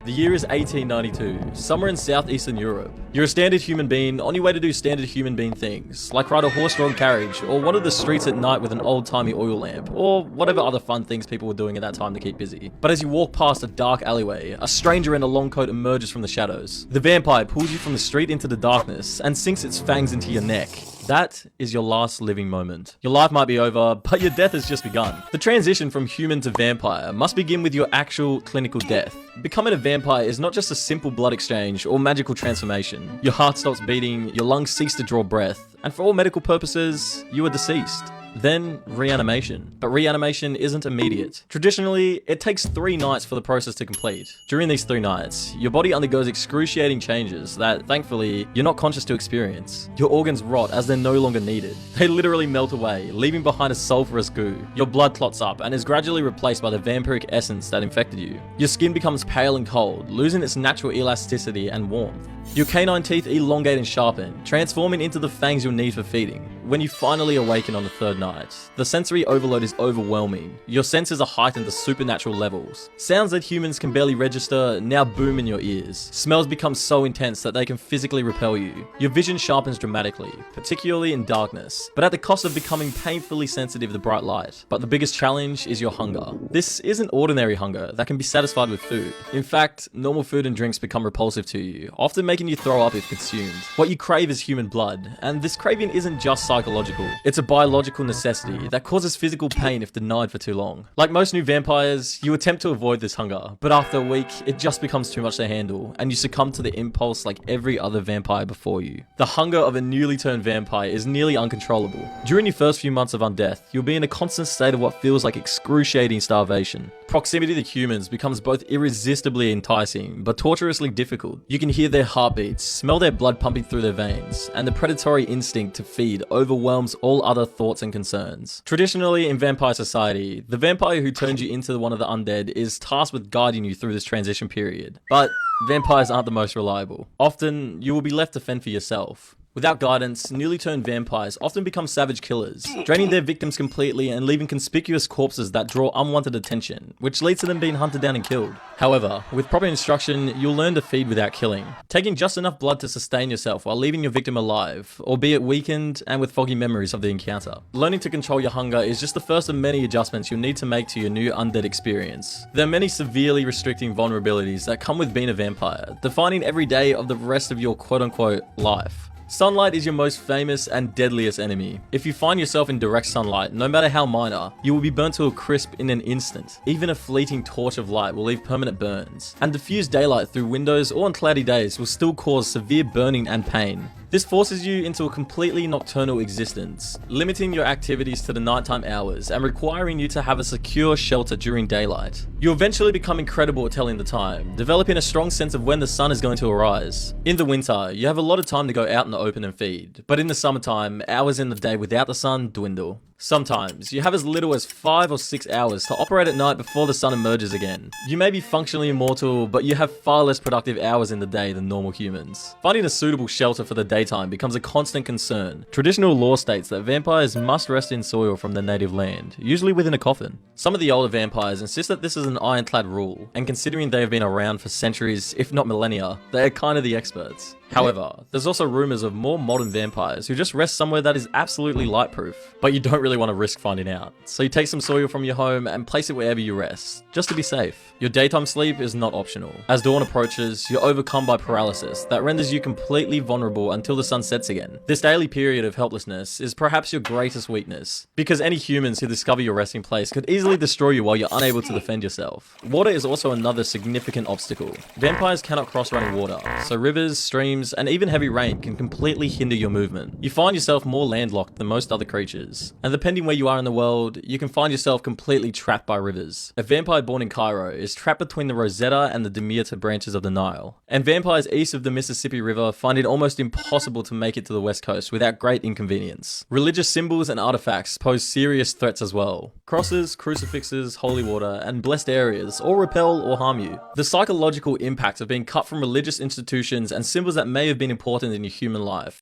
The year is 1892, somewhere in southeastern Europe. You're a standard human being on your way to do standard human being things, like ride a horse-drawn carriage, or wander the streets at night with an old-timey oil lamp, or whatever other fun things people were doing at that time to keep busy. But as you walk past a dark alleyway, a stranger in a long coat emerges from the shadows. The vampire pulls you from the street into the darkness and sinks its fangs into your neck. That is your last living moment. Your life might be over, but your death has just begun. The transition from human to vampire must begin with your actual clinical death. Becoming a vampire is not just a simple blood exchange or magical transformation. Your heart stops beating, your lungs cease to draw breath, and for all medical purposes, you are deceased. Then reanimation. But reanimation isn't immediate. Traditionally, it takes 3 nights for the process to complete. During these 3 nights, your body undergoes excruciating changes that, thankfully, you're not conscious to experience. Your organs rot as they're no longer needed. They literally melt away, leaving behind a sulfurous goo. Your blood clots up and is gradually replaced by the vampiric essence that infected you. Your skin becomes pale and cold, losing its natural elasticity and warmth. Your canine teeth elongate and sharpen, transforming into the fangs you'll need for feeding. When you finally awaken on the 3rd night, the sensory overload is overwhelming. Your senses are heightened to supernatural levels. Sounds that humans can barely register now boom in your ears. Smells become so intense that they can physically repel you. Your vision sharpens dramatically, particularly in darkness, but at the cost of becoming painfully sensitive to bright light. But the biggest challenge is your hunger. This isn't ordinary hunger that can be satisfied with food. In fact, normal food and drinks become repulsive to you, often making you throw up if consumed. What you crave is human blood, and this craving isn't just psychological. It's a biological necessity that causes physical pain if denied for too long. Like most new vampires, you attempt to avoid this hunger, but after a week, it just becomes too much to handle, and you succumb to the impulse like every other vampire before you. The hunger of a newly turned vampire is nearly uncontrollable. During your first few months of undeath, you'll be in a constant state of what feels like excruciating starvation. Proximity to humans becomes both irresistibly enticing, but torturously difficult. You can hear their heartbeats, smell their blood pumping through their veins, and the predatory instinct to feed overwhelms all other thoughts and concerns. Traditionally, in vampire society, the vampire who turns you into one of the undead is tasked with guiding you through this transition period. But vampires aren't the most reliable. Often, you will be left to fend for yourself. Without guidance, newly turned vampires often become savage killers, draining their victims completely and leaving conspicuous corpses that draw unwanted attention, which leads to them being hunted down and killed. However, with proper instruction, you'll learn to feed without killing, taking just enough blood to sustain yourself while leaving your victim alive, albeit weakened and with foggy memories of the encounter. Learning to control your hunger is just the first of many adjustments you'll need to make to your new undead experience. There are many severely restricting vulnerabilities that come with being a vampire, defining every day of the rest of your quote-unquote life. Sunlight is your most famous and deadliest enemy. If you find yourself in direct sunlight, no matter how minor, you will be burnt to a crisp in an instant. Even a fleeting torch of light will leave permanent burns, and diffused daylight through windows or on cloudy days will still cause severe burning and pain. This forces you into a completely nocturnal existence, limiting your activities to the nighttime hours and requiring you to have a secure shelter during daylight. You eventually become incredible at telling the time, developing a strong sense of when the sun is going to arise. In the winter, you have a lot of time to go out in the open and feed, but in the summertime, hours in the day without the sun dwindle. Sometimes, you have as little as 5 or 6 hours to operate at night before the sun emerges again. You may be functionally immortal, but you have far less productive hours in the day than normal humans. Finding a suitable shelter for the daytime becomes a constant concern. Traditional law states that vampires must rest in soil from their native land, usually within a coffin. Some of the older vampires insist that this is an ironclad rule, and considering they have been around for centuries, if not millennia, they are kind of the experts. However, there's also rumors of more modern vampires who just rest somewhere that is absolutely lightproof, but you don't really want to risk finding out. So you take some soil from your home and place it wherever you rest, just to be safe. Your daytime sleep is not optional. As dawn approaches, you're overcome by paralysis that renders you completely vulnerable until the sun sets again. This daily period of helplessness is perhaps your greatest weakness, because any humans who discover your resting place could easily destroy you while you're unable to defend yourself. Water is also another significant obstacle. Vampires cannot cross running water, so rivers, streams, and even heavy rain can completely hinder your movement. You find yourself more landlocked than most other creatures, and depending where you are in the world, you can find yourself completely trapped by rivers. A vampire born in Cairo is trapped between the Rosetta and the Damietta branches of the Nile, and vampires east of the Mississippi River find it almost impossible to make it to the west coast without great inconvenience. Religious symbols and artifacts pose serious threats as well. Crosses, crucifixes, holy water, and blessed areas all repel or harm you. The psychological impact of being cut from religious institutions and symbols that may have been important in your human life